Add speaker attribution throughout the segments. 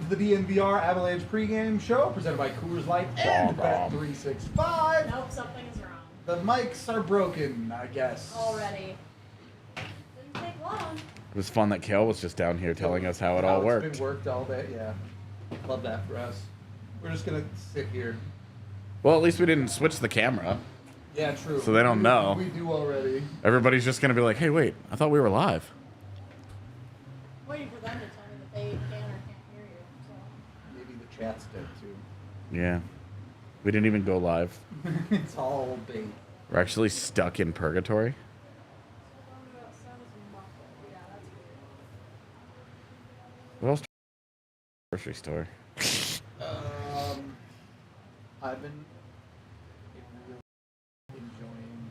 Speaker 1: the DNVR Avalanche pregame show presented by Coors Light and Bet365.
Speaker 2: Nope, something is wrong.
Speaker 1: The mics are broken, I guess.
Speaker 2: Already. Didn't take long.
Speaker 3: It was fun that Kale was just down here telling us how it all worked.
Speaker 1: It's been worked all day, yeah. Love that for us. We're just going to sit here.
Speaker 3: Well, at least we didn't switch the camera.
Speaker 1: Yeah, true.
Speaker 3: So they don't know.
Speaker 1: We do already.
Speaker 3: Everybody's just going to be like, hey, wait, I thought we were live.
Speaker 2: Waiting for them to tell me that they can or can't hear you. So.
Speaker 1: Maybe the chat's dead, too.
Speaker 3: Yeah. We didn't even go live.
Speaker 1: It's all bait.
Speaker 3: We're actually stuck in purgatory. What else? Grocery store.
Speaker 1: I've been really enjoying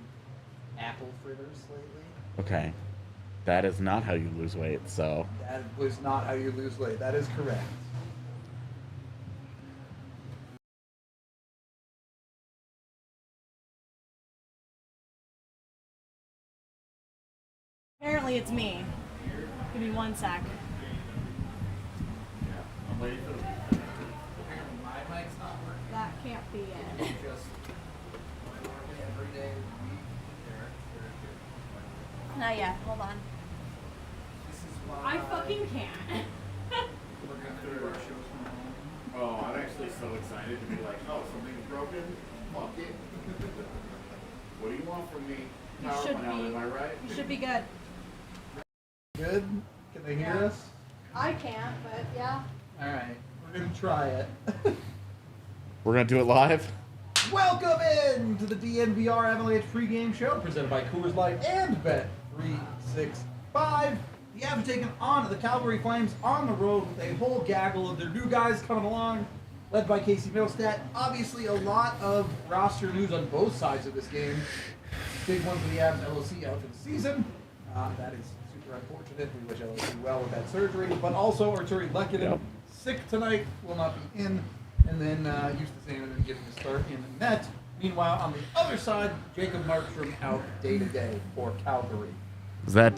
Speaker 1: apple fritters lately.
Speaker 3: Okay. That is not how you lose weight, so.
Speaker 1: That was not how you lose weight. That is correct.
Speaker 2: Apparently it's me. Give me 1 sec.
Speaker 3: I'm waiting for the.
Speaker 1: My mic's not working.
Speaker 2: That can't be it.
Speaker 1: Just every day of the week.
Speaker 2: Not yet. Hold on.
Speaker 1: This is why
Speaker 2: I fucking can't.
Speaker 1: we're gonna do our shows from home.
Speaker 3: Oh, I'm actually so excited to be like, oh, something's broken? Fuck it. What do you want from me?
Speaker 2: You
Speaker 3: Power
Speaker 2: should
Speaker 3: plant,
Speaker 2: be.
Speaker 3: am I right?
Speaker 2: You should be good.
Speaker 1: Good? Can they hear
Speaker 2: Yeah.
Speaker 1: us?
Speaker 2: I can't, but yeah.
Speaker 1: Alright, we're gonna try it.
Speaker 3: We're going to do it live?
Speaker 1: Welcome in to the DNVR Avalanche pregame show presented by Coors Light and Bet365. The Avs have taken on the Calgary Flames on the road with a whole gaggle of their new guys coming along, led by Casey Mittlestadt. Obviously, a lot of roster news on both sides of this game. Big one for the Avs, LOC out for the season. That is super unfortunate. We wish LOC well with that surgery. But also, Artturi Lehkonen, sick tonight, will not be in. And then Justus Annunen getting a start in the net. Meanwhile, on the other side, Jacob Markstrom out day-to-day for Calgary.
Speaker 3: Is that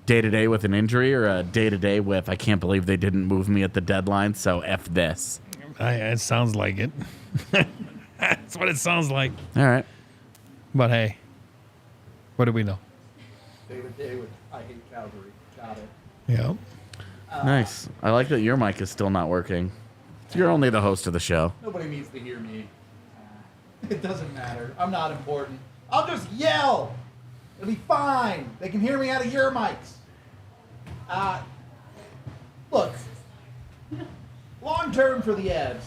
Speaker 3: day-to-day with an injury or a day-to-day with, I can't believe they didn't move me at the deadline, so F this?
Speaker 4: It sounds like it. That's what it sounds like.
Speaker 3: All right.
Speaker 4: But hey, what do we know?
Speaker 1: Day-to-day with I hate Calgary. Got it.
Speaker 4: Yeah.
Speaker 3: Nice. I like that your mic is still not working. You're only the host of the show.
Speaker 1: Nobody needs to hear me. It doesn't matter. I'm not important. I'll just yell. It'll be fine. They can hear me out of your mics. Look. Long term for the Avs.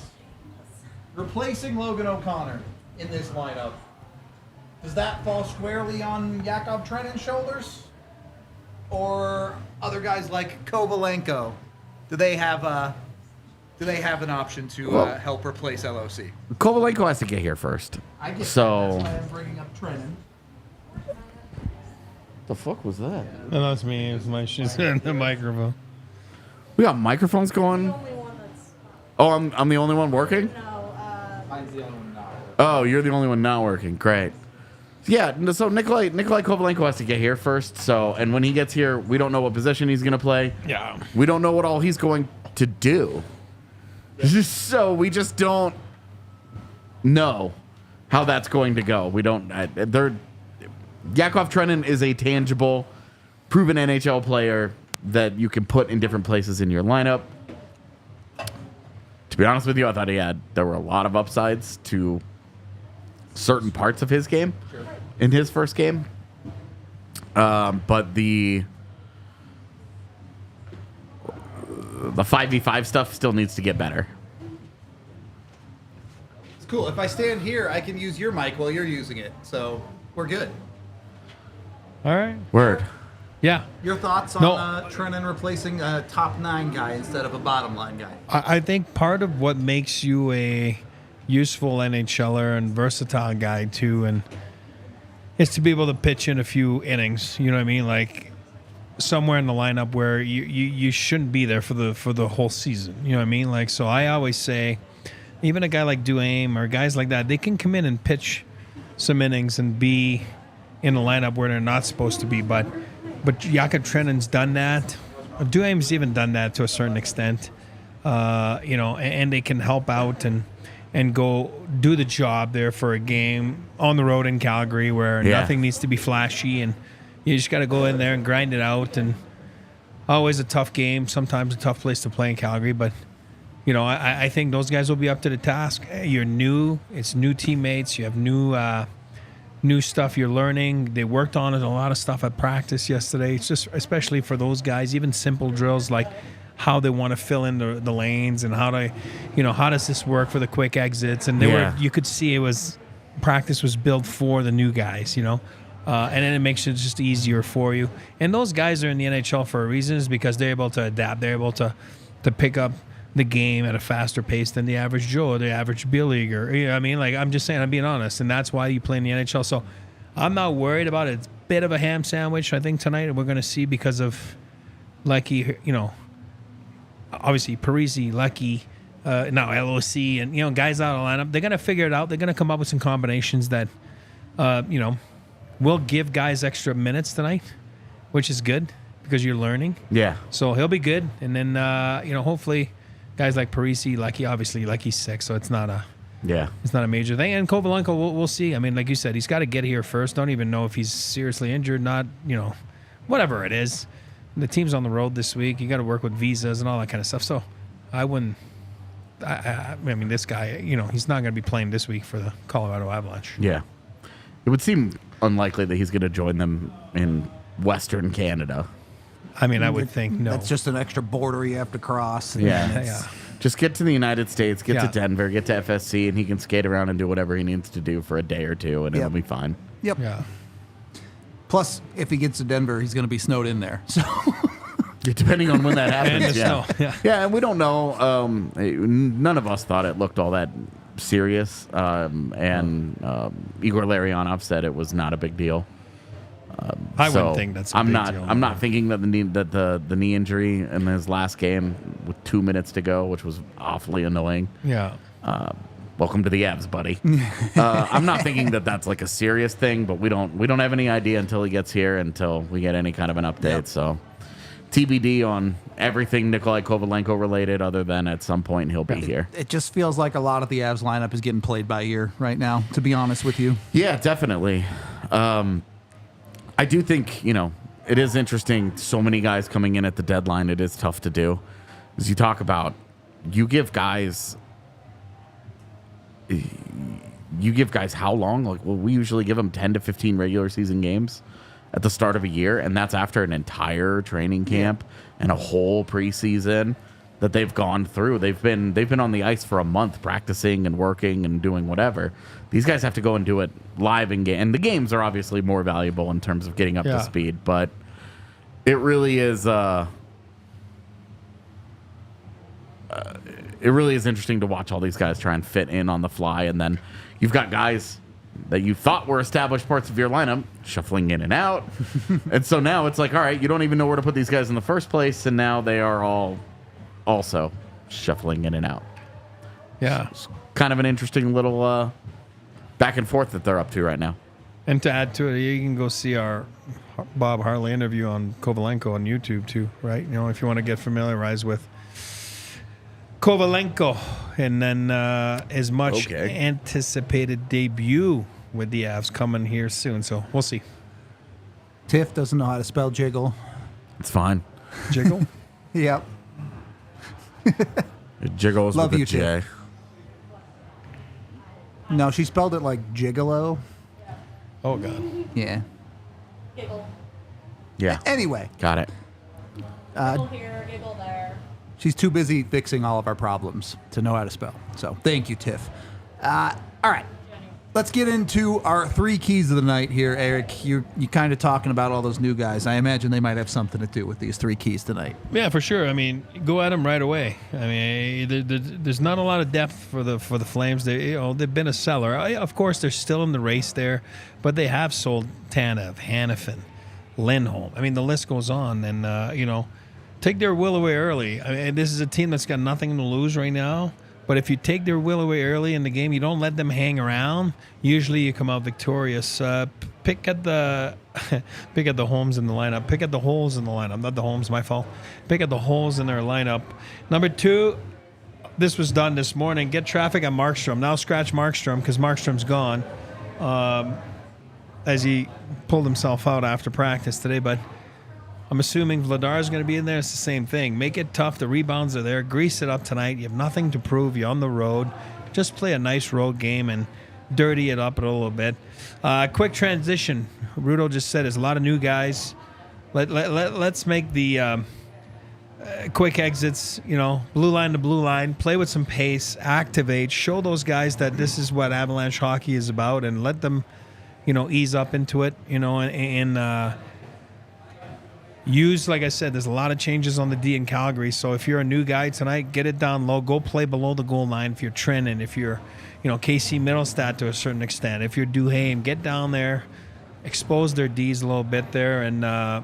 Speaker 1: Replacing Logan O'Connor in this lineup. Does that fall squarely on Yakov Trenin's shoulders? Or other guys like Kovalenko? Do they have an option to help replace LOC?
Speaker 3: Kovalenko has to get here first.
Speaker 1: I get
Speaker 3: So-
Speaker 1: that. That's why I'm bringing up Trenin.
Speaker 3: The fuck was that?
Speaker 4: No, that's me. It's my shit's in the microphone.
Speaker 3: We got microphones
Speaker 2: The
Speaker 3: going.
Speaker 2: only one that's
Speaker 3: Oh, I'm the only one working?
Speaker 2: no.
Speaker 1: Mine's the only one not.
Speaker 3: Oh, you're the only one not working. Great. Yeah, so Nikolai Kovalenko has to get here first. So, and when he gets here, we don't know what position he's going to play.
Speaker 4: Yeah.
Speaker 3: We don't know what all he's going to do. So we just don't know how that's going to go. We don't. Yakov Trenin is a tangible, proven NHL player that you can put in different places in your lineup. To be honest with you, I thought there were a lot of upsides to certain parts of his game in his first game. But the 5v5 stuff still needs to get better.
Speaker 1: It's cool. If I stand here, I can use your mic while you're using it. So we're good.
Speaker 4: All right.
Speaker 3: Word.
Speaker 4: Yeah.
Speaker 1: Your thoughts on
Speaker 4: No.
Speaker 1: Trenin replacing a top 9 guy instead of a bottom line guy?
Speaker 4: I think part of what makes you a useful NHLer and versatile guy too, and is to be able to pitch in a few innings. You know what I mean? Like somewhere in the lineup where you shouldn't be there for the whole season. You know what I mean? Like, so I always say, even a guy like Duane or guys like that, they can come in and pitch some innings and be in a lineup where they're not supposed to be. But Jakub Trenin's done that. Duane's even done that to a certain extent. and they can help out and go do the job there for a game on the road in Calgary where nothing needs to be flashy, and you just got to go in there and grind it out. And always a tough game, sometimes a tough place to play in Calgary, but I think those guys will be up to the task. You're new, it's new teammates, you have new stuff you're learning. They worked on a lot of stuff at practice yesterday. It's just especially for those guys, even simple drills like how they want to fill in the lanes and how does this work for the quick exits. And you could see practice was built for the new guys, and then it makes it just easier for you. And those guys are in the NHL for a reason, is because they're able to adapt. They're able to pick up the game at a faster pace than the average Joe or the average Bill Leaguer. You know what I mean? Like, I'm just saying, I'm being honest, and that's why you play in the NHL. So I'm not worried about it. It's a bit of a ham sandwich, I think, tonight we're going to see because of Lecky, obviously Parisi, Lecky, now LOC, and guys out of the lineup. They're going to figure it out. They're going to come up with some combinations that, will give guys extra minutes tonight, which is good because you're learning. Yeah. So he'll be good, and then hopefully guys like Parisi, Lecky, obviously Lecky's sick, so it's not a major thing. And Kovalenko, we'll see. I mean, like you said, he's got to get here first. Don't even know if he's seriously injured, not whatever it is. The team's on the road this week. You got to work with visas and all that kind of stuff. So I wouldn't. I mean, this guy, he's not going to be playing this week for the Colorado Avalanche.
Speaker 3: Yeah, it would seem unlikely that he's going to join them in Western Canada.
Speaker 4: I mean, I would think no.
Speaker 5: That's just an extra border you have to cross.
Speaker 3: Yeah. Just get to the United States, get to Denver, get to FSC, and he can skate around and do whatever he needs to do for a day or two, and it'll be fine.
Speaker 5: Yep. Yeah. Plus, if he gets to Denver, he's going to be snowed in there. So,
Speaker 3: depending on when that happens.
Speaker 4: Yeah,
Speaker 3: and we don't know. None of us thought it looked all that serious. And Igor Larionov said it was not a big deal.
Speaker 4: I wouldn't think that's a big deal.
Speaker 3: I'm not thinking that the knee injury in his last game with 2 minutes to go, which was awfully annoying.
Speaker 4: Yeah.
Speaker 3: Welcome to the Avs, buddy. I'm not thinking that that's like a serious thing, but we don't have any idea until he gets here, until we get any kind of an update. Yep. So TBD on everything Nikolai Kovalenko related, other than at some point he'll be here.
Speaker 5: It just feels like a lot of the Avs lineup is getting played by ear right now, to be honest with you.
Speaker 3: Yeah, definitely. I do think, it is interesting. So many guys coming in at the deadline. It is tough to do. As you talk about, you give guys how long? Like, well, we usually give them 10 to 15 regular season games at the start of a year, and that's after an entire training camp and a whole preseason that they've gone through. They've been on the ice for a month practicing and working and doing whatever. These guys have to go and do it live in game, and the games are obviously more valuable in terms of getting up to speed. But it really is. It really is interesting to watch all these guys try and fit in on the fly, and then you've got guys that you thought were established parts of your lineup shuffling in and out, and so now it's like, all right, you don't even know where to put these guys in the first place, and now they are all also shuffling in and out.
Speaker 4: Yeah,
Speaker 3: it's kind of an interesting little back and forth that they're up to right now.
Speaker 4: And to add to it, you can go see our Bob Harley interview on Kovalenko on YouTube too, right? If you want to get familiarized with Kovalenko, and then his much anticipated debut with the Avs coming here soon. So we'll see.
Speaker 5: Tiff doesn't know how to spell jiggle.
Speaker 3: It's fine.
Speaker 4: Jiggle?
Speaker 5: Yep.
Speaker 3: It jiggles
Speaker 5: Love
Speaker 3: with
Speaker 5: you,
Speaker 3: a J.
Speaker 5: Tiff. No, she spelled it like gigolo.
Speaker 4: Oh, God.
Speaker 5: Yeah.
Speaker 2: Giggle.
Speaker 3: Yeah.
Speaker 5: Anyway.
Speaker 3: Got it.
Speaker 2: Giggle here, giggle there.
Speaker 5: She's too busy fixing all of our problems to know how to spell. So thank you, Tiff. All right. Let's get into our 3 keys of the night here, Eric. You're kind of talking about all those new guys. I imagine they might have something to do with these 3 keys tonight.
Speaker 4: Yeah, for sure. I mean, go at them right away. I mean, there's not a lot of depth for the Flames. They've been a seller. Of course, they're still in the race there, but they have sold Tanev, Hanifin, Lindholm. I mean, the list goes on, and take their will away early. I mean, this is a team that's got nothing to lose right now. But if you take their will away early in the game, you don't let them hang around. Usually, you come out victorious. Pick at the homes in the lineup. Pick at the holes in the lineup. Not the homes, my fault. Pick at the holes in their lineup. Number 2, this was done this morning. Get traffic on Markstrom. Now scratch Markstrom because Markstrom's gone, as he pulled himself out after practice today. But I'm assuming Vladar's going to be in there. It's the same thing. Make it tough. The rebounds are there. Grease it up tonight. You have nothing to prove. You're on the road. Just play a nice road game and dirty it up a little bit. Quick transition. Rudo just said there's a lot of new guys. Let's make the quick exits, blue line to blue line, play with some pace, activate, show those guys that this is what Avalanche hockey is about, and let them, ease up into it, and use, like I said, there's a lot of changes on the D in Calgary. So if you're a new guy tonight, get it down low, go play below the goal line if you're Trenton, if you're, KC Mittlestadt to a certain extent, if you're Duhaime, get down there, expose their Ds a little bit there, and, I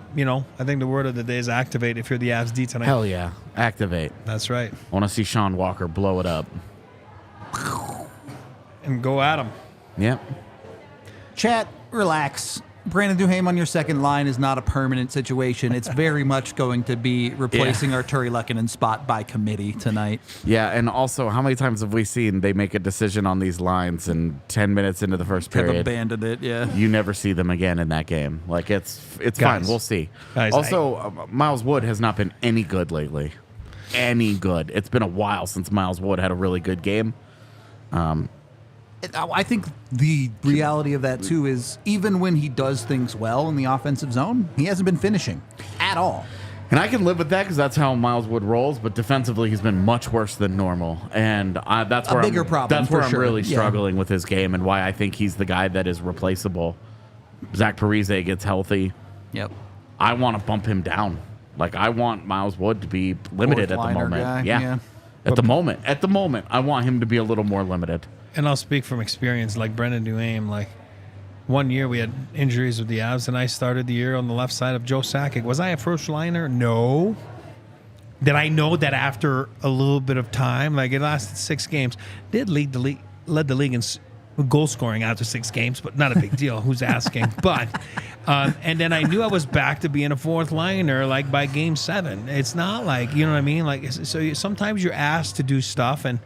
Speaker 4: think the word of the day is activate if you're the Avs D tonight.
Speaker 3: Hell yeah. Activate.
Speaker 4: That's right.
Speaker 3: I want to see Sean Walker blow it up.
Speaker 4: And go at him.
Speaker 3: Yep.
Speaker 5: Chat, relax. Brandon Duhaime on your second line is not a permanent situation. It's very much going to be replacing Artturi Lehkonen's spot by committee tonight.
Speaker 3: Yeah, and also, how many times have we seen they make a decision on these lines and 10 minutes into the first period,
Speaker 5: have abandoned it, yeah.
Speaker 3: you never see them again in that game. Like, it's
Speaker 4: Guys.
Speaker 3: fine. We'll see.
Speaker 4: Guys,
Speaker 3: Also, Miles Wood has not been any good lately. Any good. It's been a while since Miles Wood had a really good game.
Speaker 5: I think the reality of that, too, is even when he does things well in the offensive zone, he hasn't been finishing at all.
Speaker 3: And I can live with that because that's how Miles Wood rolls. But defensively, he's been much worse than normal, and that's where
Speaker 5: bigger problem.
Speaker 3: That's where
Speaker 5: for
Speaker 3: I'm
Speaker 5: sure.
Speaker 3: really
Speaker 5: Yeah.
Speaker 3: struggling with his game, and why I think he's the guy that is replaceable. Zach Parise gets healthy.
Speaker 5: Yep.
Speaker 3: I want to bump him down. Like, I want Miles Wood to be limited at the
Speaker 5: Fourth-liner
Speaker 3: moment.
Speaker 5: guy,
Speaker 3: Yeah.
Speaker 5: yeah.
Speaker 3: At the moment, I want him to be a little more limited.
Speaker 4: And I'll speak from experience, like Brendan Duhaime. Like, one year we had injuries with the Avs, and I started the year on the left side of Joe Sakic. Was I a first liner? No. Did I know that after a little bit of time? Like, it lasted 6 games. Led the league in goal scoring after 6 games, but not a big deal. Who's asking? But and then I knew I was back to being a fourth liner, like by game 7. It's not like, you know what I mean? Like, so sometimes you're asked to do stuff, and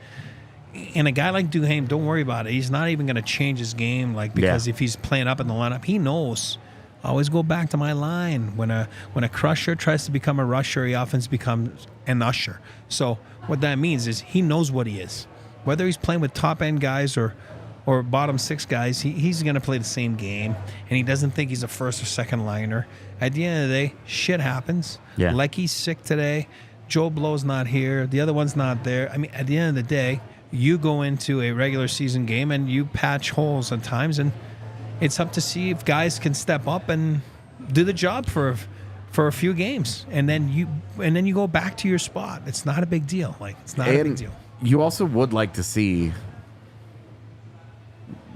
Speaker 4: a guy like Duhaime, don't worry about it. He's not even going to change his game, like, because if he's playing up in the lineup, he knows. I always go back to my line. When a crusher tries to become a rusher, he often becomes an usher. So what that means is he knows what he is. Whether he's playing with top end guys or bottom 6 guys, he's going to play the same game, and he doesn't think he's a first or second liner. At the end of the day, shit happens.
Speaker 3: Yeah.
Speaker 4: Like, he's sick today. Joe Blow's not here. The other one's not there. I mean, at the end of the day, you go into a regular season game and you patch holes at times, and it's up to see if guys can step up and do the job for a few games, and then you go back to your spot. It's not a big deal. Like, it's not a big deal.
Speaker 3: You also would like to see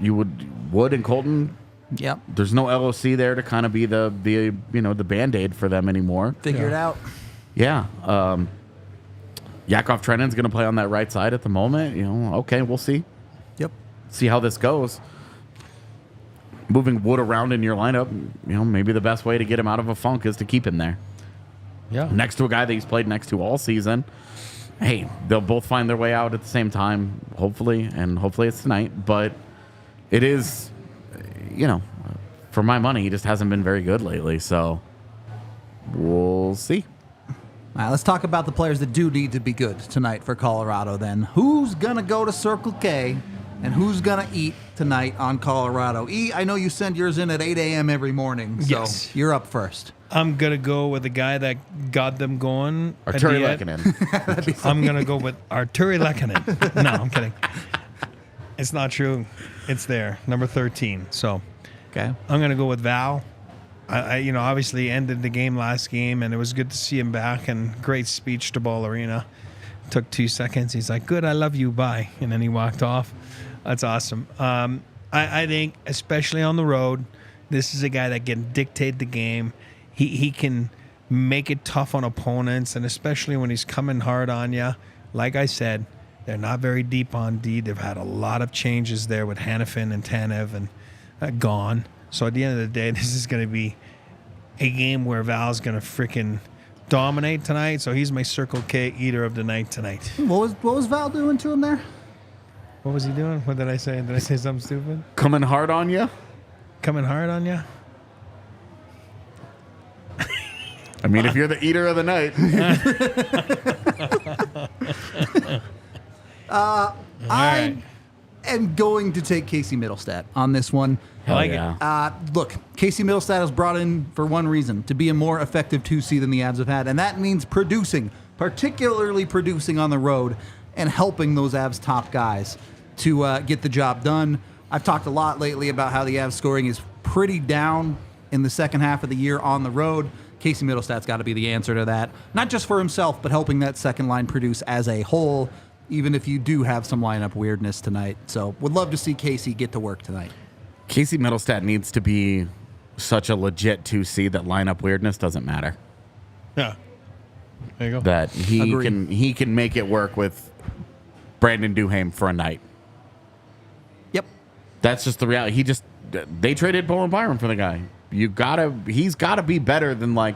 Speaker 3: Wood and Colton.
Speaker 5: Yep.
Speaker 3: There's no LOC there to kind of be the Band-Aid for them anymore.
Speaker 5: Figure it out.
Speaker 3: Yeah. Yakov Trennan's going to play on that right side at the moment. Okay, we'll see.
Speaker 5: Yep.
Speaker 3: See how this goes. Moving Wood around in your lineup, maybe the best way to get him out of a funk is to keep him there.
Speaker 4: Yeah.
Speaker 3: Next to a guy that he's played next to all season. Hey, they'll both find their way out at the same time, hopefully, and hopefully it's tonight. But it is, for my money, he just hasn't been very good lately. So we'll see.
Speaker 5: All right, let's talk about the players that do need to be good tonight for Colorado then. Who's going to go to Circle K and who's going to eat tonight on Colorado? E, I know you send yours in at 8 a.m. every morning, so
Speaker 4: Yes.
Speaker 5: you're up first.
Speaker 4: I'm going to go with the guy that got them going.
Speaker 3: Artturi Lehkonen.
Speaker 4: I'm going to go with Artturi Lehkonen. No, I'm kidding. It's not true. It's there, number 13. So
Speaker 5: Okay.
Speaker 4: I'm going to go with Val. I obviously ended the game last game, and it was good to see him back, and great speech to Ball Arena. Took 2 seconds. He's like, good, I love you, bye. And then he walked off. That's awesome. I think, especially on the road, this is a guy that can dictate the game. He can make it tough on opponents, and especially when he's coming hard on you. Like I said, they're not very deep on D. They've had a lot of changes there with Hanifin and Tanev and gone. So at the end of the day, this is going to be a game where Val's going to freaking dominate tonight. So he's my Circle K eater of the night tonight.
Speaker 5: What was Val doing to him there?
Speaker 4: What was he doing? What did I say? Did I say something stupid?
Speaker 3: Coming hard on you?
Speaker 4: Coming hard on you?
Speaker 3: I mean, if you're the eater of the night.
Speaker 5: I am going to take Casey Mittlestadt on this one.
Speaker 4: I like it.
Speaker 5: Look, Casey Mittlestadt was brought in for one reason, to be a more effective 2C than the Avs have had, and that means producing, particularly producing on the road and helping those Avs top guys to get the job done. I've talked a lot lately about how the Avs scoring is pretty down in the second half of the year on the road. Casey Mittelstadt's got to be the answer to that, not just for himself, but helping that second line produce as a whole, even if you do have some lineup weirdness tonight. So would love to see Casey get to work tonight.
Speaker 3: Casey Mittelstadt needs to be such a legit 2C that lineup weirdness doesn't matter.
Speaker 4: Yeah. There you go.
Speaker 3: That
Speaker 5: Agreed.
Speaker 3: he can make it work with Brandon Duhaime for a night.
Speaker 5: Yep.
Speaker 3: That's just the reality. They traded Bowen Byram for the guy. He's gotta be better than like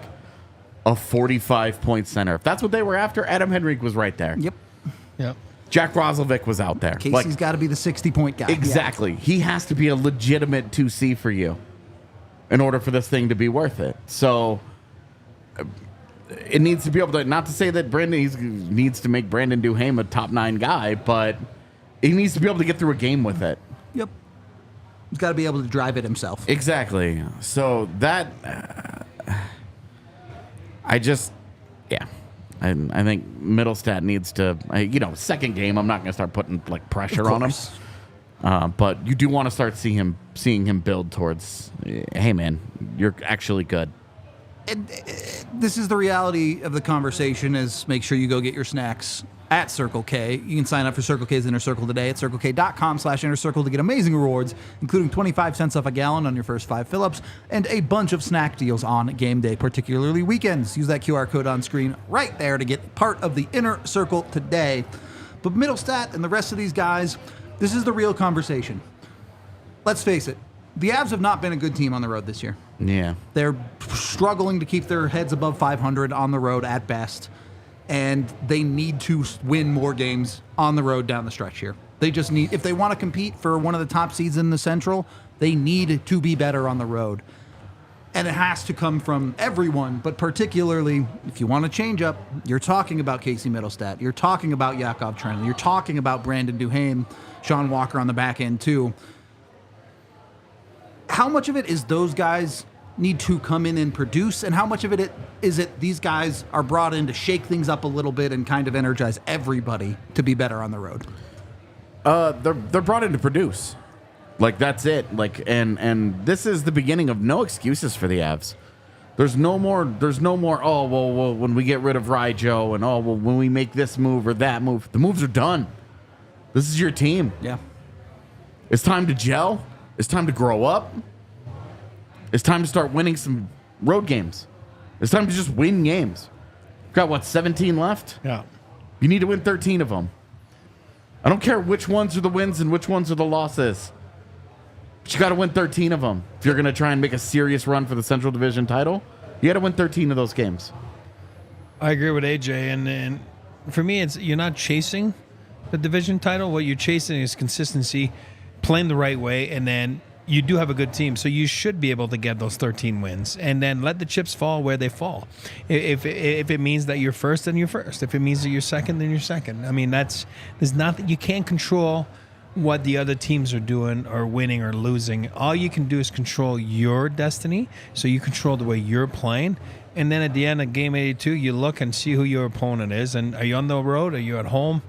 Speaker 3: a 45-point center. If that's what they were after, Adam Henrique was right there.
Speaker 5: Yep.
Speaker 4: Yep.
Speaker 3: Jack Roslovic was out there.
Speaker 5: Casey's got to be the 60-point guy.
Speaker 3: Exactly. He has to be a legitimate 2C for you in order for this thing to be worth it. So it needs to be able to, not to say that Brandon needs to make Brandon Duhaime a top 9 guy, but he needs to be able to get through a game with it.
Speaker 5: Yep. He's got to be able to drive it himself.
Speaker 3: Exactly. So that, I think Mittelstadt needs to, second game, I'm not going to start putting like pressure on him. But you do want to start seeing him build towards, hey man, you're actually good.
Speaker 5: This is the reality of the conversation, is make sure you go get your snacks at Circle K. You can sign up for Circle K's Inner Circle today at circlek.com/innercircle to get amazing rewards, including 25 cents off a gallon on your first 5 fill-ups and a bunch of snack deals on game day, particularly weekends. Use that QR code on screen right there to get part of the Inner Circle today. But Mittelstadt and the rest of these guys, this is the real conversation. Let's face it, the Avs have not been a good team on the road this year.
Speaker 3: Yeah.
Speaker 5: They're struggling to keep their heads above 500 on the road at best, and they need to win more games on the road down the stretch here. They just need, if they want to compete for one of the top seeds in the Central, they need to be better on the road. And it has to come from everyone, but particularly if you want to change up, you're talking about Casey Mittelstadt, you're talking about Yakov Trenin, you're talking about Brandon Duhaime, Sean Walker on the back end too. How much of it is those guys need to come in and produce, and how much of it is it these guys are brought in to shake things up a little bit and kind of energize everybody to be better on the road?
Speaker 3: They're brought in to produce. Like, that's it. Like, and this is the beginning of no excuses for the Avs. There's no more, oh, well, when we get rid of Ryjo, and oh, well, when we make this move or that move, the moves are done. This is your team.
Speaker 5: Yeah.
Speaker 3: It's time to gel. It's time to grow up. It's time to start winning some road games. It's time to just win games. Got, 17 left?
Speaker 4: Yeah.
Speaker 3: You need to win 13 of them. I don't care which ones are the wins and which ones are the losses. But you got to win 13 of them. If you're going to try and make a serious run for the Central Division title, you got to win 13 of those games.
Speaker 4: I agree with AJ, and for me, it's you're not chasing the division title. What you're chasing is consistency, playing the right way, and then you do have a good team, so you should be able to get those 13 wins, and then let the chips fall where they fall. If it means that you're first, then you're first. If it means that you're second, then you're second. I mean, there's nothing you can't control what the other teams are doing or winning or losing. All you can do is control your destiny, so you control the way you're playing. And then at the end of game 82, you look and see who your opponent is. And are you on the road? Are you at home?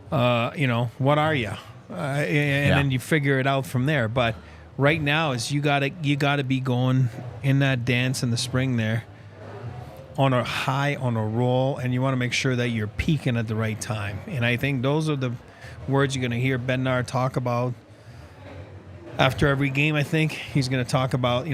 Speaker 4: What are you? Then you figure it out from there. But right now is you gotta be going in that dance in the spring there on a high, on a roll, and you want to make sure that you're peaking at the right time. And I think those are the words you're going to hear Bednar talk about after every game. I think he's going to talk about,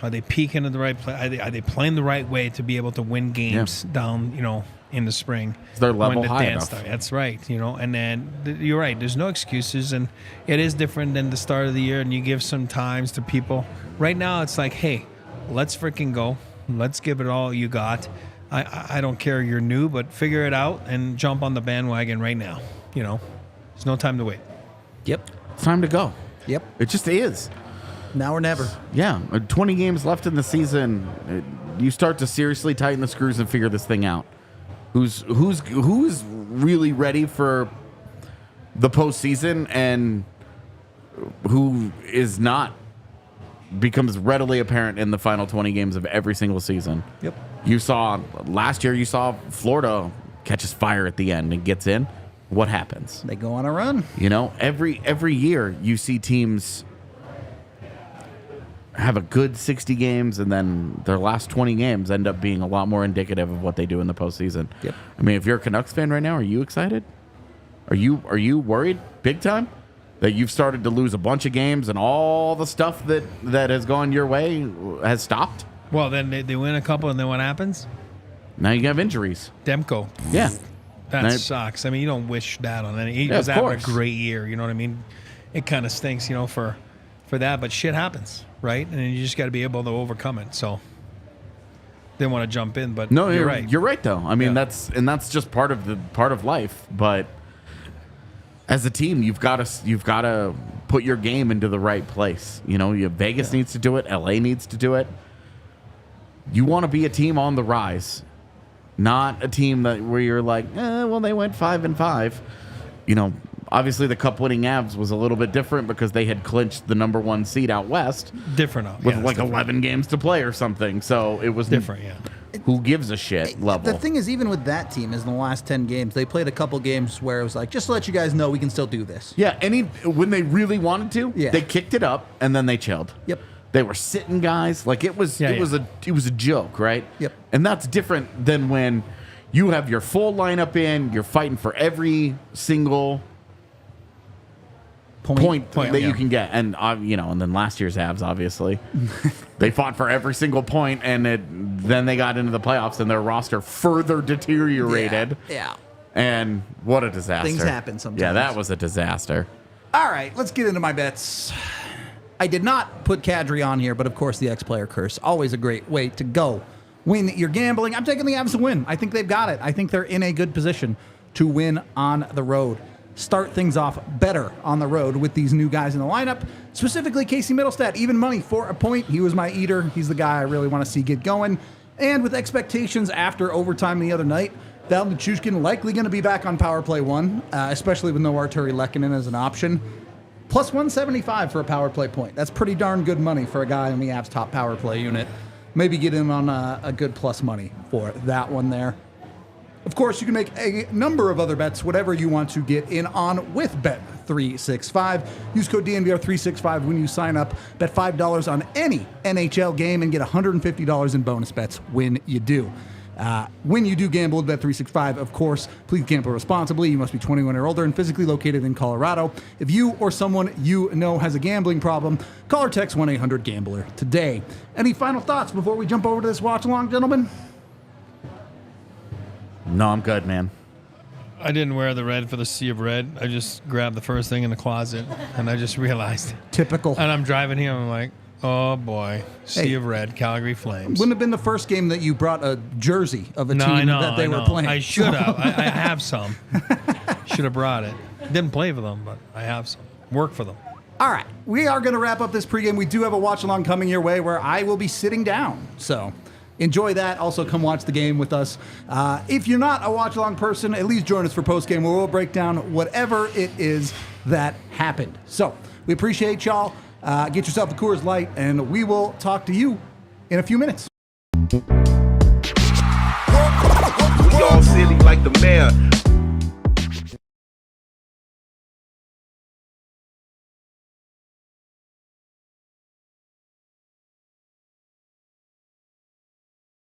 Speaker 4: are they peaking at the right place? Are they playing the right way to be able to win games down, in the spring?
Speaker 3: Is their level
Speaker 4: when the
Speaker 3: high
Speaker 4: dance
Speaker 3: enough?
Speaker 4: That's right, and then you're right. There's no excuses, and it is different than the start of the year, and you give some times to people. Right now, it's like, hey, let's freaking go. Let's give it all you got. I don't care you're new, but figure it out and jump on the bandwagon right now. There's no time to wait.
Speaker 5: Yep.
Speaker 3: It's time to go.
Speaker 5: Yep.
Speaker 3: It just is.
Speaker 5: Now or never.
Speaker 3: Yeah, 20 games left in the season. You start to seriously tighten the screws and figure this thing out. Who's really ready for the postseason and who is not becomes readily apparent in the final 20 games of every single season.
Speaker 5: Yep.
Speaker 3: Last year you saw Florida catches fire at the end and gets in. What happens?
Speaker 5: They go on a run.
Speaker 3: Every year you see teams have a good 60 games, and then their last 20 games end up being a lot more indicative of what they do in the postseason.
Speaker 5: Yep.
Speaker 3: I mean, if you're a Canucks fan right now, are you excited? Are you worried big time that you've started to lose a bunch of games and all the stuff that has gone your way has stopped?
Speaker 4: Well, then they win a couple, and then what happens?
Speaker 3: Now you have injuries.
Speaker 4: Demko.
Speaker 3: Yeah.
Speaker 4: That sucks. I mean, you don't wish that on any. He
Speaker 3: Yeah,
Speaker 4: was
Speaker 3: of
Speaker 4: having a
Speaker 3: course.
Speaker 4: great year. You know what I mean? It kind of stinks, for that. But shit happens, right? And you just got to be able to overcome it. So didn't want to jump in, but
Speaker 3: No,
Speaker 4: you're right.
Speaker 3: You're right, though. I mean,
Speaker 4: Yeah.
Speaker 3: that's just part of life. But as a team, you've got to put your game into the right place. Vegas needs to do it. LA needs to do it. You want to be a team on the rise, not a team where you're like, well, they went 5-5. Obviously the cup-winning Avs was a little bit different because they had clinched the number 1 seed out west
Speaker 4: Different.
Speaker 3: with
Speaker 4: Yeah,
Speaker 3: like
Speaker 4: it's
Speaker 3: 11 games to play or something. So it was
Speaker 4: different. Yeah.
Speaker 3: Who gives a shit level.
Speaker 5: The thing is, even with that team, is in the last 10 games, they played a couple games where it was like, just to let you guys know, we can still do this.
Speaker 3: Yeah, when they really wanted to,
Speaker 5: Yeah.
Speaker 3: they kicked it up and then they chilled.
Speaker 5: Yep.
Speaker 3: They were sitting guys like it was a joke, right?
Speaker 5: Yep.
Speaker 3: And that's different than when you have your full lineup in, you're fighting for every single point that you can get, and and then last year's Avs, obviously, they fought for every single point, and then they got into the playoffs, and their roster further deteriorated.
Speaker 5: Yeah.
Speaker 3: And what a disaster!
Speaker 5: Things happen sometimes.
Speaker 3: Yeah, that was a disaster.
Speaker 5: All right, let's get into my bets. I did not put Kadri on here, but of course the X-Player curse. Always a great way to go when you're gambling. I'm taking the Avs to win. I think they've got it. I think they're in a good position to win on the road. Start things off better on the road with these new guys in the lineup, specifically Casey Mittlestadt. Even money for a point. He was my eater. He's the guy I really want to see get going. And with expectations after overtime the other night, Val Nichushkin likely going to be back on power play 1, especially with no Artturi Lehkonen as an option. Plus 175 for a power play point. That's pretty darn good money for a guy in the Avs top power play unit. Maybe get in on a good plus money for that one there. Of course, you can make a number of other bets, whatever you want to get in on with Bet365. Use code DNVR365 when you sign up. Bet $5 on any NHL game and get $150 in bonus bets when you do. When you do gamble with Bet365, of course, please gamble responsibly. You must be 21 or older and physically located in Colorado. If you or someone you know has a gambling problem, call or text 1-800-GAMBLER today. Any final thoughts before we jump over to this watch-along, gentlemen?
Speaker 3: No, I'm good, man.
Speaker 4: I didn't wear the red for the sea of red. I just grabbed the first thing in the closet, and I just realized.
Speaker 5: Typical.
Speaker 4: And I'm driving here, and I'm like, oh boy, sea
Speaker 5: Hey.
Speaker 4: of red, Calgary Flames.
Speaker 5: Wouldn't have been the first game that you brought a jersey of a
Speaker 4: No,
Speaker 5: team
Speaker 4: I know,
Speaker 5: that they
Speaker 4: I
Speaker 5: were
Speaker 4: know.
Speaker 5: playing.
Speaker 4: I should have. I have some. Should have brought it. Didn't play for them, but I have some. Work for them.
Speaker 5: All right, we are going to wrap up this pregame. We do have a watch-along coming your way where I will be sitting down, so enjoy that. Also, come watch the game with us. If you're not a watch-along person, at least join us for postgame where we'll break down whatever it is that happened. So we appreciate y'all. Get yourself a Coors Light, and we will talk to you in a few minutes.
Speaker 6: We all silly like the mayor.